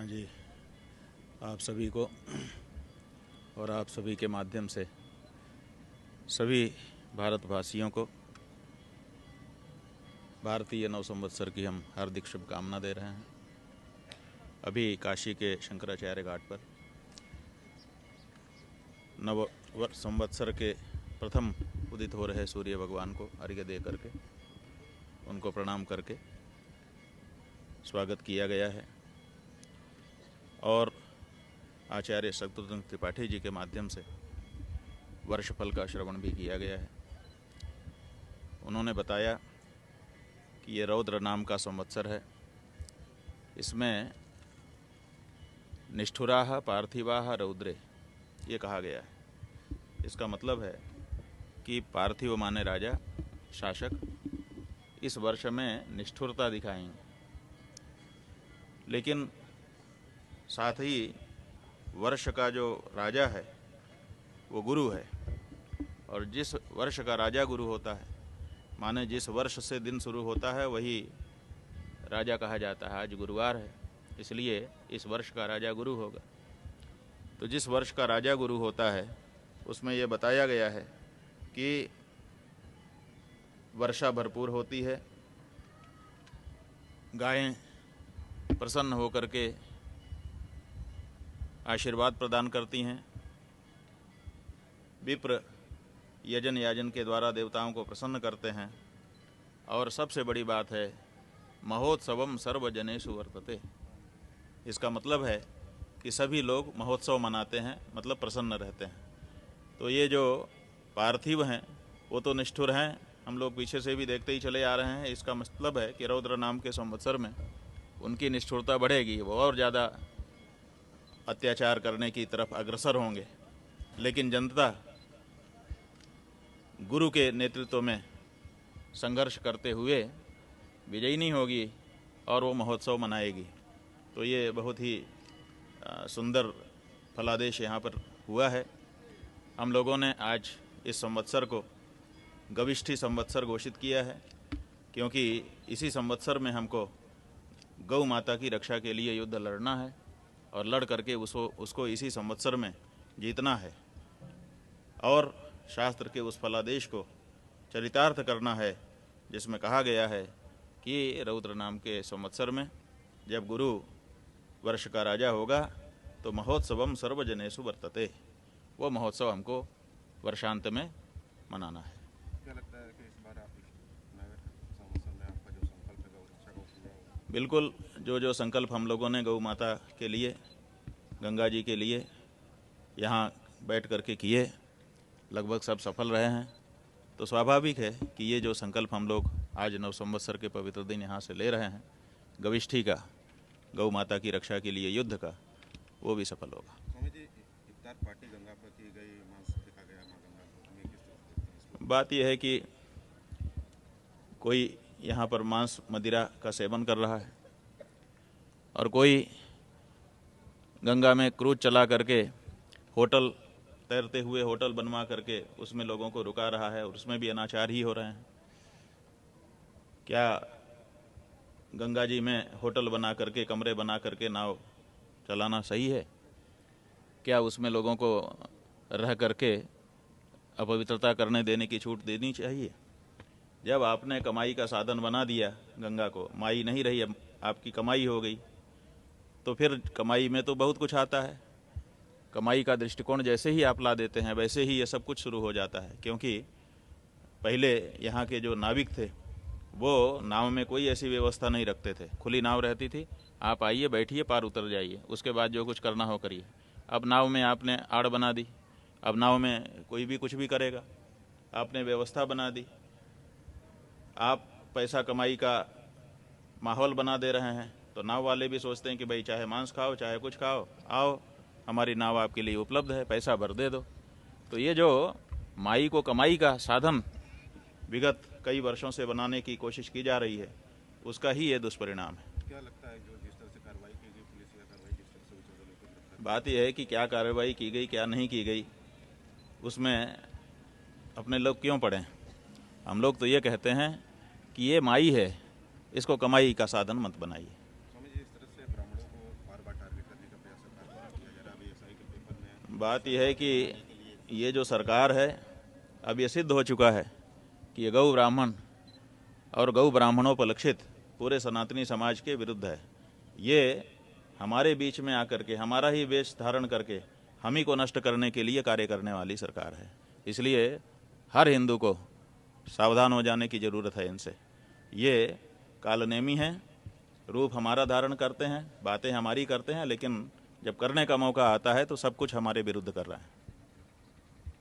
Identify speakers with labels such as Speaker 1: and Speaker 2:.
Speaker 1: जी, आप सभी को और आप सभी के माध्यम से सभी भारतवासियों को भारतीय नव संवत्सर की हम हार्दिक शुभकामना दे रहे हैं। अभी काशी के शंकराचार्य घाट पर नव संवत्सर के प्रथम उदित हो रहे सूर्य भगवान को अर्घ्य दे करके उनको प्रणाम करके स्वागत किया गया है और आचार्य शत्रुघ्न त्रिपाठी जी के माध्यम से वर्षफल का श्रवण भी किया गया है। उन्होंने बताया कि ये रौद्र नाम का संवत्सर है। इसमें निष्ठुराः पार्थिवाः रौद्रे ये कहा गया है। इसका मतलब है कि पार्थिव माने राजा शासक इस वर्ष में निष्ठुरता दिखाएंगे, लेकिन साथ ही वर्ष का जो राजा है वो गुरु है, और जिस वर्ष का राजा गुरु होता है माने जिस वर्ष से दिन शुरू होता है वही राजा कहा जाता है। आज गुरुवार है, इसलिए इस वर्ष का राजा गुरु होगा। तो जिस वर्ष का राजा गुरु होता है उसमें यह बताया गया है कि वर्षा भरपूर होती है, गायें प्रसन्न होकर के आशीर्वाद प्रदान करती हैं, विप्र यजन याजन के द्वारा देवताओं को प्रसन्न करते हैं, और सबसे बड़ी बात है महोत्सवम सर्वजनेषु वर्तते। इसका मतलब है कि सभी लोग महोत्सव मनाते हैं, मतलब प्रसन्न रहते हैं। तो ये जो पार्थिव हैं वो तो निष्ठुर हैं, हम लोग पीछे से भी देखते ही चले आ रहे हैं। इसका मतलब है कि रौद्र नाम के संवत्सर में उनकी निष्ठुरता बढ़ेगी, वो और ज़्यादा अत्याचार करने की तरफ अग्रसर होंगे। लेकिन जनता गुरु के नेतृत्व में संघर्ष करते हुए विजयी नहीं होगी और वो महोत्सव मनाएगी। तो ये बहुत ही सुंदर फलादेश यहाँ पर हुआ है। हम लोगों ने आज इस संवत्सर को गविष्ठी संवत्सर घोषित किया है, क्योंकि इसी संवत्सर में हमको गौ माता की रक्षा के लिए युद्ध लड़ना है और लड़ करके उसको इसी संवत्सर में जीतना है, और शास्त्र के उस फलादेश को चरितार्थ करना है जिसमें कहा गया है कि रौद्र नाम के संवत्सर में जब गुरु वर्ष का राजा होगा तो महोत्सवम सर्वजनेषु वर्तते। वो महोत्सव हमको वर्षांत में मनाना है।
Speaker 2: क्या लगता है कि इस बार आप संवत्सर में आपका जो संकल्प है गौ रक्षा का पूरा होगा?
Speaker 1: बिल्कुल, जो संकल्प हम लोगों ने गौ माता के लिए, गंगा जी के लिए यहाँ बैठ करके किए, लगभग सब सफल रहे हैं। तो स्वाभाविक है कि ये जो संकल्प हम लोग आज नव संवत्सर के पवित्र दिन यहाँ से ले रहे हैं गविष्ठी का, गौ माता की रक्षा के लिए युद्ध का, वो भी सफल होगा।
Speaker 2: स्वामी जी, इफ्तार पार्टी गंगा पर की गई, मांस देखा गया माँ गंगा को, ये किस तरह से देखते हैं इसको?
Speaker 1: बात यह है कि कोई यहाँ पर मांस मदिरा का सेवन कर रहा है और कोई गंगा में क्रूज चला करके होटल, तैरते हुए होटल बनवा करके उसमें लोगों को रुका रहा है और उसमें भी अनाचार ही हो रहे हैं। क्या गंगा जी में होटल बना करके, कमरे बना करके नाव चलाना सही है? क्या उसमें लोगों को रह करके अपवित्रता करने देने की छूट देनी चाहिए? जब आपने कमाई का साधन बना दिया गंगा को, माई नहीं रही, अब आपकी कमाई हो गई, तो फिर कमाई में तो बहुत कुछ आता है। कमाई का दृष्टिकोण जैसे ही आप ला देते हैं वैसे ही ये सब कुछ शुरू हो जाता है। क्योंकि पहले यहाँ के जो नाविक थे वो नाव में कोई ऐसी व्यवस्था नहीं रखते थे, खुली नाव रहती थी, आप आइए बैठिए पार उतर जाइए, उसके बाद जो कुछ करना हो करिए। अब नाव में आपने आड़ बना दी, अब नाव में कोई भी कुछ भी करेगा, आपने व्यवस्था बना दी, आप पैसा कमाई का माहौल बना दे रहे हैं। तो नाव वाले भी सोचते हैं कि भाई चाहे मांस खाओ चाहे कुछ खाओ, आओ हमारी नाव आपके लिए उपलब्ध है, पैसा भर दे दो। तो ये जो माई को कमाई का साधन विगत कई वर्षों से बनाने की कोशिश की जा रही है, उसका ही ये दुष्परिणाम है।
Speaker 2: क्या लगता है जो जिस तरह से कार्रवाई की गई, पुलिस या कार्रवाई जिस तरह से हुई, 14 लोगों को गिरफ्तार?
Speaker 1: बात यह है कि क्या कार्रवाई की गई क्या नहीं की गई उसमें अपने लोग क्यों पड़े? हम लोग तो ये कहते हैं कि ये माई है, इसको कमाई का साधन मत बनाइए।
Speaker 2: स्वामी जी, इस तरह से ब्राह्मणों को बार बार टारगेट
Speaker 1: बात यह है कि ये जो सरकार है, अब ये सिद्ध हो चुका है कि ये गौ ब्राह्मण और गौ ब्राह्मणोपलक्षित पूरे सनातनी समाज के विरुद्ध है। ये हमारे बीच में आकर के हमारा ही वेश धारण करके हम ही को नष्ट करने के लिए कार्य करने वाली सरकार है। इसलिए हर हिंदू को सावधान हो जाने की ज़रूरत है इनसे। ये कालनेमी हैं, रूप हमारा धारण करते हैं, बातें हमारी करते हैं, लेकिन जब करने का मौका आता है तो सब कुछ हमारे विरुद्ध कर रहा है।